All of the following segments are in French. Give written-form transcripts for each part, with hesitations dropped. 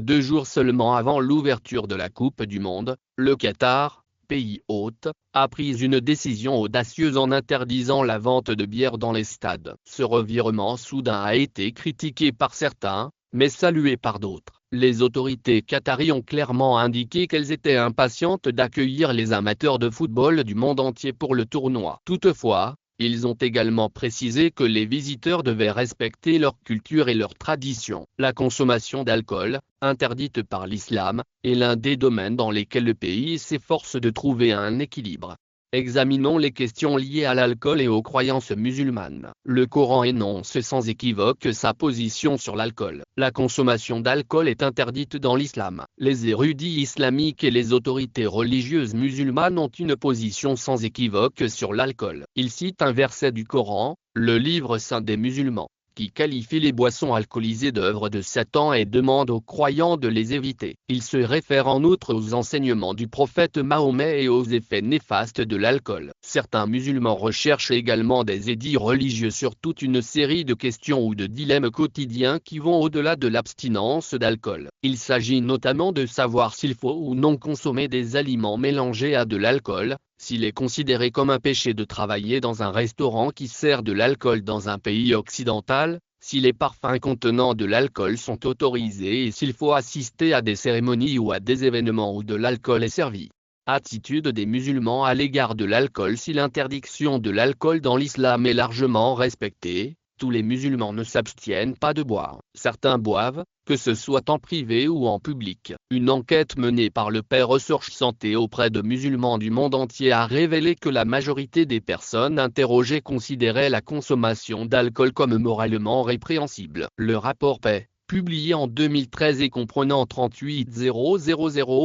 2 jours seulement avant l'ouverture de la Coupe du Monde, le Qatar, pays hôte, a pris une décision audacieuse en interdisant la vente de bière dans les stades. Ce revirement soudain a été critiqué par certains, mais salué par d'autres. Les autorités qataries ont clairement indiqué qu'elles étaient impatientes d'accueillir les amateurs de football du monde entier pour le tournoi. Toutefois, ils ont également précisé que les visiteurs devaient respecter leur culture et leurs traditions. La consommation d'alcool, interdite par l'islam, est l'un des domaines dans lesquels le pays s'efforce de trouver un équilibre. Examinons les questions liées à l'alcool et aux croyances musulmanes. Le Coran énonce sans équivoque sa position sur l'alcool. La consommation d'alcool est interdite dans l'islam. Les érudits islamiques et les autorités religieuses musulmanes ont une position sans équivoque sur l'alcool. Ils citent un verset du Coran, le livre saint des musulmans, qui qualifie les boissons alcoolisées d'œuvres de Satan et demande aux croyants de les éviter. Il se réfère en outre aux enseignements du prophète Mahomet et aux effets néfastes de l'alcool. Certains musulmans recherchent également des édits religieux sur toute une série de questions ou de dilemmes quotidiens qui vont au-delà de l'abstinence d'alcool. Il s'agit notamment de savoir s'il faut ou non consommer des aliments mélangés à de l'alcool, s'il est considéré comme un péché de travailler dans un restaurant qui sert de l'alcool dans un pays occidental, si les parfums contenant de l'alcool sont autorisés et s'il faut assister à des cérémonies ou à des événements où de l'alcool est servi. Attitude des musulmans à l'égard de l'alcool. Si l'interdiction de l'alcool dans l'islam est largement respectée, tous les musulmans ne s'abstiennent pas de boire. Certains boivent, que ce soit en privé ou en public. Une enquête menée par le Pew Research Santé auprès de musulmans du monde entier a révélé que la majorité des personnes interrogées considéraient la consommation d'alcool comme moralement répréhensible. Le rapport Pew, publié en 2013 et comprenant 38 000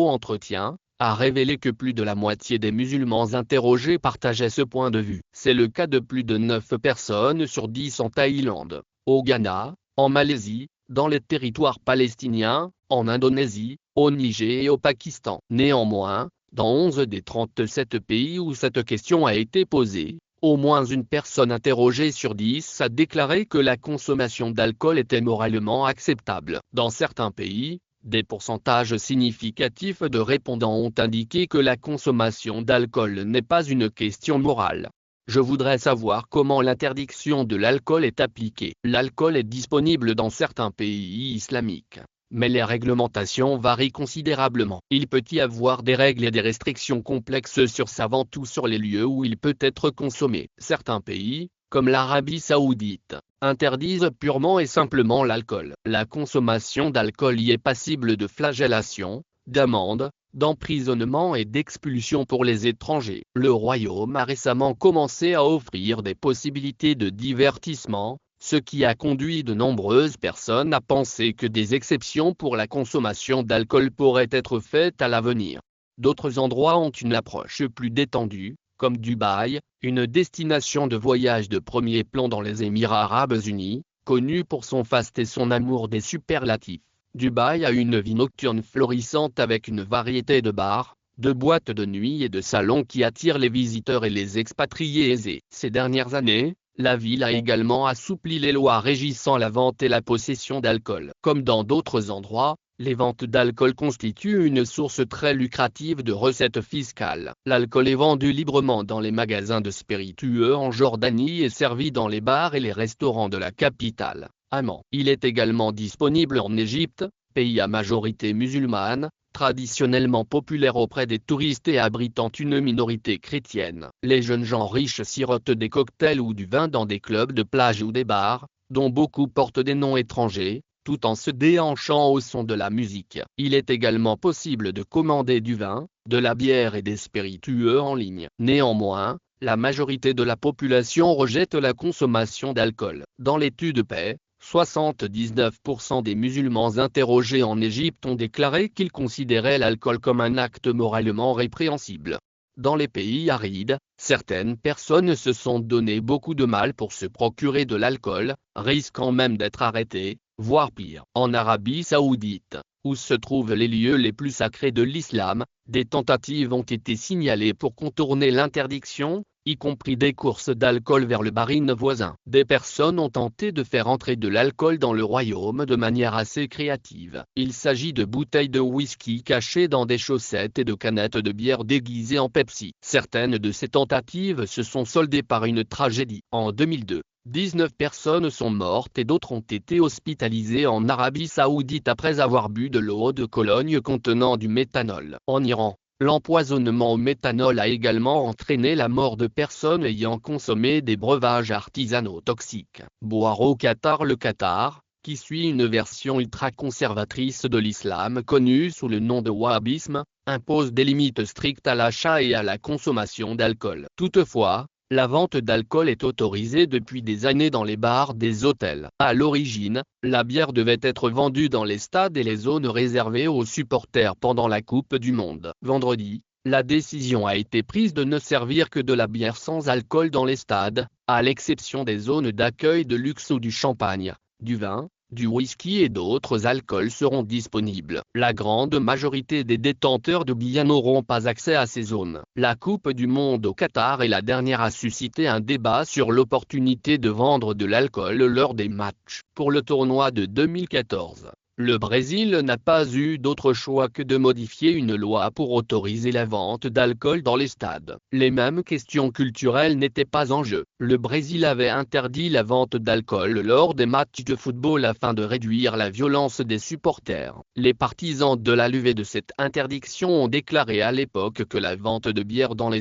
entretiens, a révélé que plus de la moitié des musulmans interrogés partageaient ce point de vue. C'est le cas de plus de 9 personnes sur 10 en Thaïlande, au Ghana, en Malaisie, dans les territoires palestiniens, en Indonésie, au Niger et au Pakistan. Néanmoins, dans 11 des 37 pays où cette question a été posée, au moins une personne interrogée sur 10 a déclaré que la consommation d'alcool était moralement acceptable. Dans certains pays, des pourcentages significatifs de répondants ont indiqué que la consommation d'alcool n'est pas une question morale. Je voudrais savoir comment l'interdiction de l'alcool est appliquée. L'alcool est disponible dans certains pays islamiques, mais les réglementations varient considérablement. Il peut y avoir des règles et des restrictions complexes sur sa vente ou sur les lieux où il peut être consommé. Certains pays, comme l'Arabie Saoudite, interdisent purement et simplement l'alcool. La consommation d'alcool y est passible de flagellation, d'amende, d'emprisonnement et d'expulsion pour les étrangers. Le royaume a récemment commencé à offrir des possibilités de divertissement, ce qui a conduit de nombreuses personnes à penser que des exceptions pour la consommation d'alcool pourraient être faites à l'avenir. D'autres endroits ont une approche plus détendue, comme Dubaï, une destination de voyage de premier plan dans les Émirats arabes unis, connue pour son faste et son amour des superlatifs. Dubaï a une vie nocturne florissante avec une variété de bars, de boîtes de nuit et de salons qui attirent les visiteurs et les expatriés aisés. Ces dernières années, la ville a également assoupli les lois régissant la vente et la possession d'alcool. Comme dans d'autres endroits, les ventes d'alcool constituent une source très lucrative de recettes fiscales. L'alcool est vendu librement dans les magasins de spiritueux en Jordanie et servi dans les bars et les restaurants de la capitale, Amman. Il est également disponible en Égypte, pays à majorité musulmane, traditionnellement populaire auprès des touristes et abritant une minorité chrétienne. Les jeunes gens riches sirotent des cocktails ou du vin dans des clubs de plage ou des bars, dont beaucoup portent des noms étrangers, tout en se déhanchant au son de la musique. Il est également possible de commander du vin, de la bière et des spiritueux en ligne. Néanmoins, la majorité de la population rejette la consommation d'alcool. Dans l'étude Pew, 79% des musulmans interrogés en Égypte ont déclaré qu'ils considéraient l'alcool comme un acte moralement répréhensible. Dans les pays arides, certaines personnes se sont donné beaucoup de mal pour se procurer de l'alcool, risquant même d'être arrêtées, voire pire. En Arabie Saoudite, où se trouvent les lieux les plus sacrés de l'islam, des tentatives ont été signalées pour contourner l'interdiction, y compris des courses d'alcool vers le bar-in voisin. Des personnes ont tenté de faire entrer de l'alcool dans le royaume de manière assez créative. Il s'agit de bouteilles de whisky cachées dans des chaussettes et de canettes de bière déguisées en Pepsi. Certaines de ces tentatives se sont soldées par une tragédie. En 2002, 19 personnes sont mortes et d'autres ont été hospitalisées en Arabie Saoudite après avoir bu de l'eau de Cologne contenant du méthanol. En Iran, l'empoisonnement au méthanol a également entraîné la mort de personnes ayant consommé des breuvages artisanaux toxiques. Boire au Qatar. Le Qatar, qui suit une version ultra-conservatrice de l'islam connue sous le nom de wahhabisme, impose des limites strictes à l'achat et à la consommation d'alcool. Toutefois, la vente d'alcool est autorisée depuis des années dans les bars des hôtels. À l'origine, la bière devait être vendue dans les stades et les zones réservées aux supporters pendant la Coupe du Monde. Vendredi, la décision a été prise de ne servir que de la bière sans alcool dans les stades, à l'exception des zones d'accueil de luxe où du champagne, du vin, du whisky et d'autres alcools seront disponibles. La grande majorité des détenteurs de billets n'auront pas accès à ces zones. La Coupe du Monde au Qatar est la dernière à susciter un débat sur l'opportunité de vendre de l'alcool lors des matchs. Pour le tournoi de 2014, le Brésil n'a pas eu d'autre choix que de modifier une loi pour autoriser la vente d'alcool dans les stades. Les mêmes questions culturelles n'étaient pas en jeu. Le Brésil avait interdit la vente d'alcool lors des matchs de football afin de réduire la violence des supporters. Les partisans de la levée de cette interdiction ont déclaré à l'époque que la vente de bière dans les